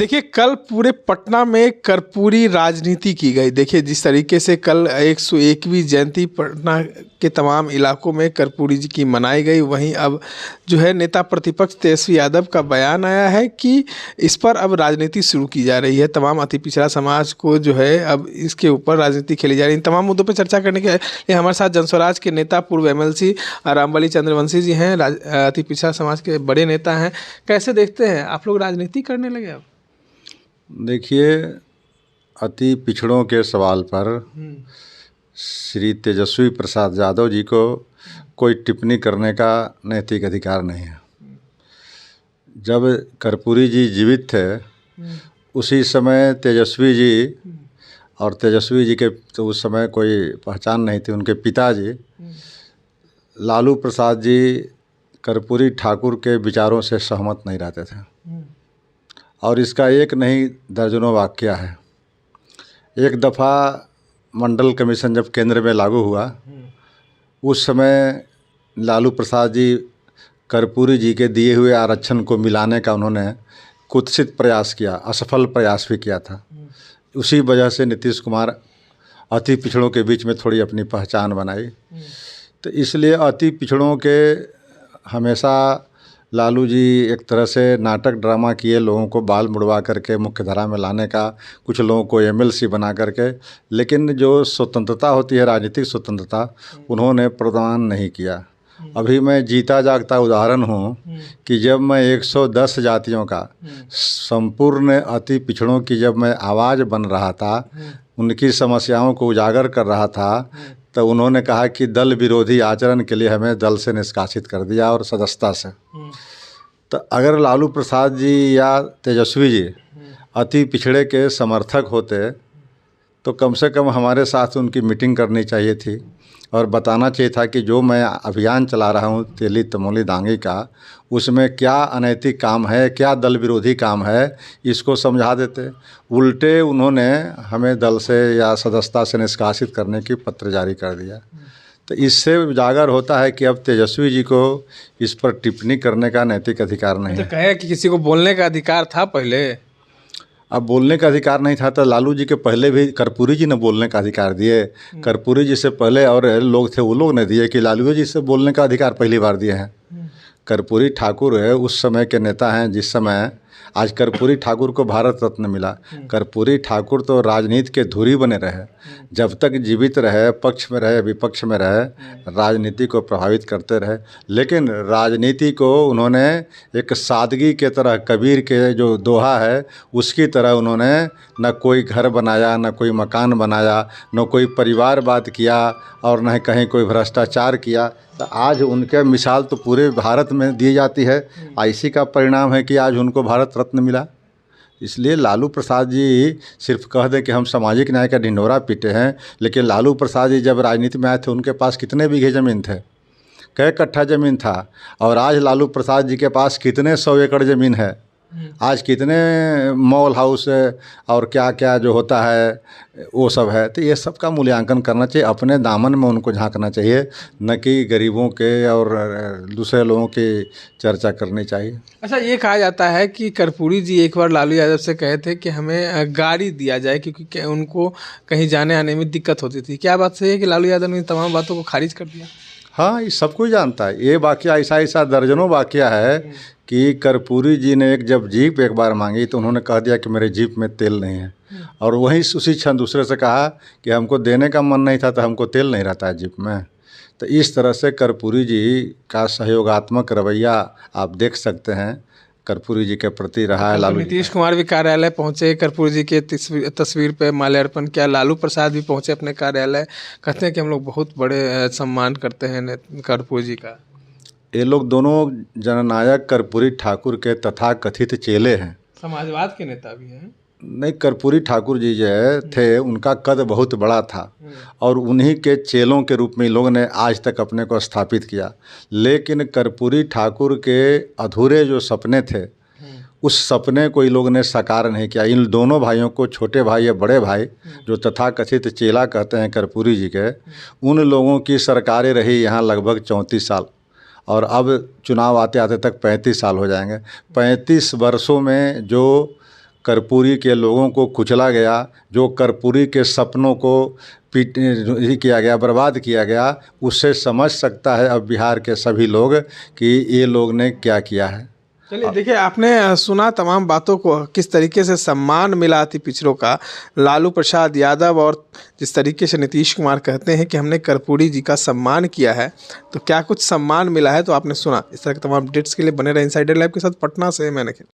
देखिए, कल पूरे पटना में कर्पूरी राजनीति की गई। देखिए, जिस तरीके से कल 101वीं जयंती पटना के तमाम इलाकों में कर्पूरी जी की मनाई गई, वहीं अब जो है नेता प्रतिपक्ष तेजस्वी यादव का बयान आया है कि इस पर अब राजनीति शुरू की जा रही है। तमाम अति पिछड़ा समाज को जो है अब इसके ऊपर राजनीति खेली जा रही है। इन तमाम मुद्दों पर चर्चा करने के लिए हमारे साथ जनस्वराज के नेता पूर्व एमएलसी रामबली चंद्रवंशी जी हैं, अति पिछड़ा समाज के बड़े नेता हैं। कैसे देखते हैं आप लोग, राजनीति करने लगे अब? देखिए, अति पिछड़ों के सवाल पर श्री तेजस्वी प्रसाद यादव जी को कोई टिप्पणी करने का नैतिक अधिकार नहीं है। जब कर्पूरी जी जीवित थे उसी समय तेजस्वी जी, और तेजस्वी जी के तो उस समय कोई पहचान नहीं थी, उनके पिताजी लालू प्रसाद जी कर्पूरी ठाकुर के विचारों से सहमत नहीं रहते थे। और इसका एक नहीं दर्जनों वाक्य है। एक दफ़ा मंडल कमीशन जब केंद्र में लागू हुआ उस समय लालू प्रसाद जी कर्पूरी जी के दिए हुए आरक्षण को मिलाने का उन्होंने कुत्सित प्रयास किया, असफल प्रयास भी किया था। उसी वजह से नीतीश कुमार अति पिछड़ों के बीच में थोड़ी अपनी पहचान बनाई। तो इसलिए अति पिछड़ों के हमेशा लालू जी एक तरह से नाटक ड्रामा किए, लोगों को बाल मुड़वा करके मुख्यधारा में लाने का, कुछ लोगों को एमएलसी बना करके, लेकिन जो स्वतंत्रता होती है, राजनीतिक स्वतंत्रता, उन्होंने प्रदान नहीं किया। अभी मैं जीता जागता उदाहरण हूँ कि जब मैं 110 जातियों का संपूर्ण अति पिछड़ों की जब मैं आवाज़ बन रहा था, उनकी समस्याओं को उजागर कर रहा था, तो उन्होंने कहा कि दल विरोधी आचरण के लिए हमें दल से निष्कासित कर दिया और सदस्यता से। तो अगर लालू प्रसाद जी या तेजस्वी जी अति पिछड़े के समर्थक होते तो कम से कम हमारे साथ उनकी मीटिंग करनी चाहिए थी और बताना चाहिए था कि जो मैं अभियान चला रहा हूँ तेली तमोली दांगी का, उसमें क्या अनैतिक काम है, क्या दल विरोधी काम है, इसको समझा देते। उल्टे उन्होंने हमें दल से या सदस्यता से निष्कासित करने की पत्र जारी कर दिया। तो इससे उजागर होता है कि अब तेजस्वी जी को इस पर टिप्पणी करने का नैतिक अधिकार नहीं है। तो कहे कि किसी को बोलने का अधिकार था पहले, अब बोलने का अधिकार नहीं था तो लालू जी के पहले भी कर्पूरी जी ने बोलने का अधिकार दिए। कर्पूरी जी से पहले और लोग थे, वो लोग ने दिए कि लालू जी से बोलने का अधिकार पहली बार दिए हैं। कर्पूरी ठाकुर है उस समय के नेता हैं जिस समय आज कर्पूरी ठाकुर को भारत रत्न मिला। कर्पूरी ठाकुर तो राजनीति के धुरी बने रहे, जब तक जीवित रहे, पक्ष में रहे विपक्ष में रहे, राजनीति को प्रभावित करते रहे। लेकिन राजनीति को उन्होंने एक सादगी के तरह, कबीर के जो दोहा है उसकी तरह उन्होंने न कोई घर बनाया, न कोई मकान बनाया, न कोई परिवारवाद किया और न कहीं कोई भ्रष्टाचार किया। तो आज उनके मिसाल तो पूरे भारत में दी जाती है। इसी का परिणाम है कि आज उनको भारत रत्न मिला। इसलिए लालू प्रसाद जी सिर्फ कह दें कि हम सामाजिक न्याय का ढिंढोरा पीटे हैं, लेकिन लालू प्रसाद जी जब राजनीति में आए थे उनके पास कितने बीघे ज़मीन थे, कै कट्ठा ज़मीन था, और आज लालू प्रसाद जी के पास कितने 100 एकड़ ज़मीन है, आज कितने मॉल हाउस और क्या क्या जो होता है वो सब है। तो ये सब का मूल्यांकन करना चाहिए, अपने दामन में उनको झांकना चाहिए, न कि गरीबों के और दूसरे लोगों की चर्चा करनी चाहिए। अच्छा, ये कहा जाता है कि कर्पूरी जी एक बार लालू यादव से कहे थे कि हमें गाड़ी दिया जाए क्योंकि उनको कहीं जाने आने में दिक्कत होती थी। क्या बात सही है कि लालू यादव ने तमाम बातों को खारिज कर दिया? हाँ, ये सब कोई जानता है। ये वाकया ऐसा दर्जनों वाकया है कि कर्पूरी जी ने जब जीप एक बार मांगी तो उन्होंने कह दिया कि मेरे जीप में तेल नहीं है, और वहीं उसी क्षण दूसरे से कहा कि हमको देने का मन नहीं था तो हमको तेल नहीं रहता है जीप में। तो इस तरह से कर्पूरी जी का सहयोगात्मक रवैया आप देख सकते हैं कर्पूरी जी के प्रति रहा है। लालू नीतीश कुमार भी कार्यालय पहुंचे, कर्पूरी जी के तस्वीर पे माल्यार्पण किया। लालू प्रसाद भी पहुंचे अपने कार्यालय, कहते हैं कि हम लोग बहुत बड़े सम्मान करते हैं कर्पूरी जी का। ये लोग दोनों जननायक कर्पूरी ठाकुर के तथाकथित चेले हैं। समाजवाद के नेता भी हैं। नहीं, कर्पूरी ठाकुर जी जो थे उनका कद बहुत बड़ा था और उन्हीं के चेलों के रूप में लोगों ने आज तक अपने को स्थापित किया। लेकिन कर्पूरी ठाकुर के अधूरे जो सपने थे उस सपने को इन लोगों ने साकार नहीं किया। इन दोनों भाइयों को, छोटे भाई या बड़े भाई जो तथाकथित चेला कहते हैं कर्पूरी जी के, उन लोगों की सरकारें रही यहाँ लगभग 34 साल, और अब चुनाव आते आते तक 35 साल हो जाएंगे। 35 वर्षों में जो कर्पूरी के लोगों को कुचला गया, जो कर्पूरी के सपनों को किया गया, बर्बाद किया गया, उससे समझ सकता है अब बिहार के सभी लोग कि ये लोग ने क्या किया है। चलिए देखिए, आपने सुना तमाम बातों को, किस तरीके से सम्मान मिला अति पिछड़ों का लालू प्रसाद यादव, और जिस तरीके से नीतीश कुमार कहते हैं कि हमने कर्पूरी जी का सम्मान किया है, तो क्या कुछ सम्मान मिला है, तो आपने सुना। इस तरह के तमाम अपडेट्स के लिए बने रहे इनसाइडर लाइव के साथ। पटना से मैं निखिल।